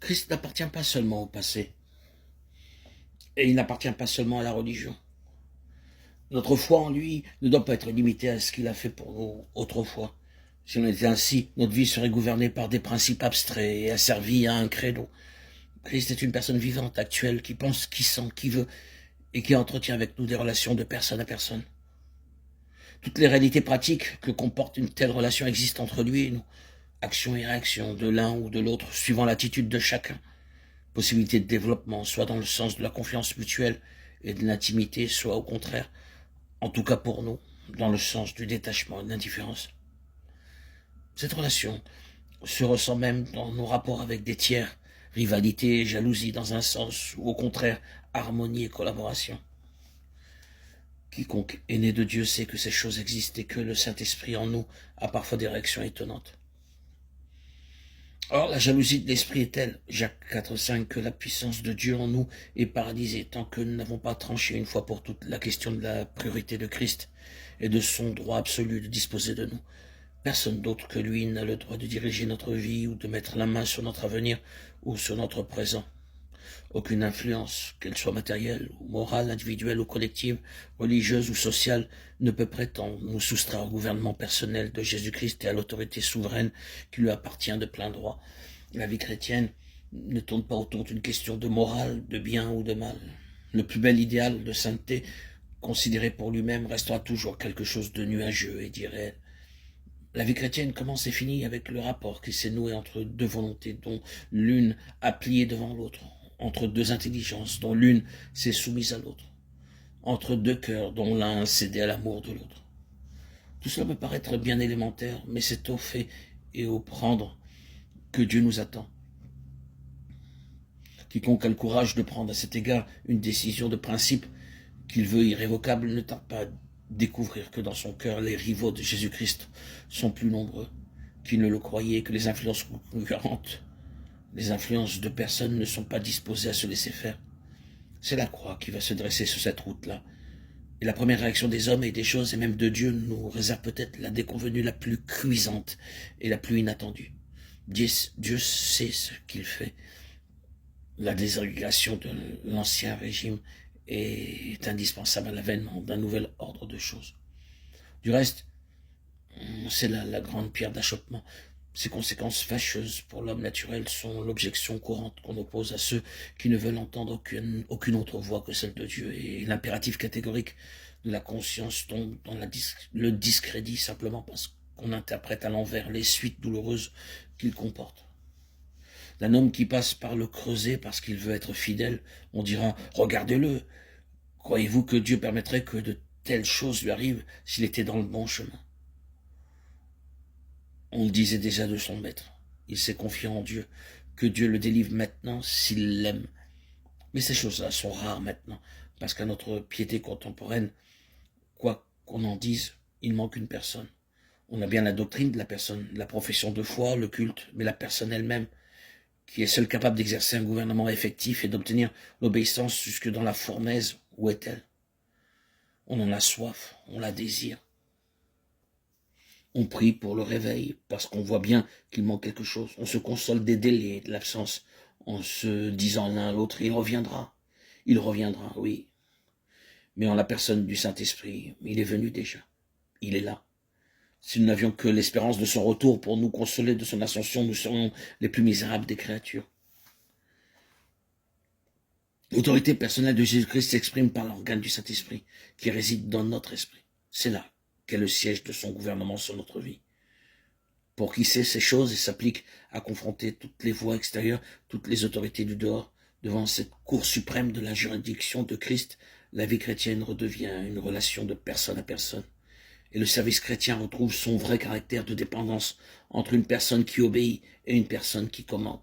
Christ n'appartient pas seulement au passé, et il n'appartient pas seulement à la religion. Notre foi en lui ne doit pas être limitée à ce qu'il a fait pour nous autrefois. Si on était ainsi, notre vie serait gouvernée par des principes abstraits et asservie à un credo. Christ est une personne vivante, actuelle, qui pense, qui sent, qui veut, et qui entretient avec nous des relations de personne à personne. Toutes les réalités pratiques que comporte une telle relation existent entre lui et nous. Action et réaction de l'un ou de l'autre, suivant l'attitude de chacun. Possibilité de développement, soit dans le sens de la confiance mutuelle et de l'intimité, soit au contraire, en tout cas pour nous, dans le sens du détachement et de l'indifférence. Cette relation se ressent même dans nos rapports avec des tiers, rivalité et jalousie dans un sens, ou au contraire, harmonie et collaboration. Quiconque est né de Dieu sait que ces choses existent et que le Saint-Esprit en nous a parfois des réactions étonnantes. Or, la jalousie de l'esprit est telle, Jacques 4,5, que la puissance de Dieu en nous est paralysée tant que nous n'avons pas tranché une fois pour toutes la question de la priorité de Christ et de son droit absolu de disposer de nous. Personne d'autre que lui n'a le droit de diriger notre vie ou de mettre la main sur notre avenir ou sur notre présent. Aucune influence, qu'elle soit matérielle ou morale, individuelle ou collective, religieuse ou sociale, ne peut prétendre nous soustraire au gouvernement personnel de Jésus-Christ et à l'autorité souveraine qui lui appartient de plein droit. La vie chrétienne ne tourne pas autour d'une question de morale, de bien ou de mal. Le plus bel idéal de sainteté, considéré pour lui-même, restera toujours quelque chose de nuageux et d'irréel. La vie chrétienne commence et finit avec le rapport qui s'est noué entre deux volontés dont l'une a plié devant l'autre, entre deux intelligences dont l'une s'est soumise à l'autre, entre deux cœurs dont l'un a cédé à l'amour de l'autre. Tout cela peut paraître bien élémentaire, mais c'est au fait et au prendre que Dieu nous attend. Quiconque a le courage de prendre à cet égard une décision de principe qu'il veut irrévocable ne tarde pas à découvrir que dans son cœur les rivaux de Jésus-Christ sont plus nombreux qu'il ne le croyait, que les influences concurrentes, les influences de personnes ne sont pas disposées à se laisser faire. C'est la croix qui va se dresser sur cette route-là. Et la première réaction des hommes et des choses, et même de Dieu, nous réserve peut-être la déconvenue la plus cuisante et la plus inattendue. Dieu sait ce qu'il fait. La désagrégation de l'ancien régime est indispensable à l'avènement d'un nouvel ordre de choses. Du reste, c'est là la grande pierre d'achoppement. Ces conséquences fâcheuses pour l'homme naturel sont l'objection courante qu'on oppose à ceux qui ne veulent entendre aucune autre voix que celle de Dieu, et l'impératif catégorique de la conscience tombe dans le discrédit simplement parce qu'on interprète à l'envers les suites douloureuses qu'il comporte. D'un homme qui passe par le creuset parce qu'il veut être fidèle, on dira « Regardez-le, croyez-vous que Dieu permettrait que de telles choses lui arrivent s'il était dans le bon chemin ?» On le disait déjà de son maître. Il s'est confié en Dieu, que Dieu le délivre maintenant s'il l'aime. Mais ces choses-là sont rares maintenant, parce qu'à notre piété contemporaine, quoi qu'on en dise, il manque une personne. On a bien la doctrine de la personne, la profession de foi, le culte, mais la personne elle-même, qui est seule capable d'exercer un gouvernement effectif et d'obtenir l'obéissance jusque dans la fournaise, où est-elle? On en a soif, on la désire. On prie pour le réveil, parce qu'on voit bien qu'il manque quelque chose. On se console des délais, de l'absence, en se disant l'un à l'autre, il reviendra, oui. Mais en la personne du Saint-Esprit, il est venu déjà, il est là. Si nous n'avions que l'espérance de son retour pour nous consoler de son ascension, nous serions les plus misérables des créatures. L'autorité personnelle de Jésus-Christ s'exprime par l'organe du Saint-Esprit qui réside dans notre esprit. C'est là qu'est le siège de son gouvernement sur notre vie. Pour qui sait ces choses et s'applique à confronter toutes les voies extérieures, toutes les autorités du dehors, devant cette cour suprême de la juridiction de Christ, la vie chrétienne redevient une relation de personne à personne. Et le service chrétien retrouve son vrai caractère de dépendance entre une personne qui obéit et une personne qui commande.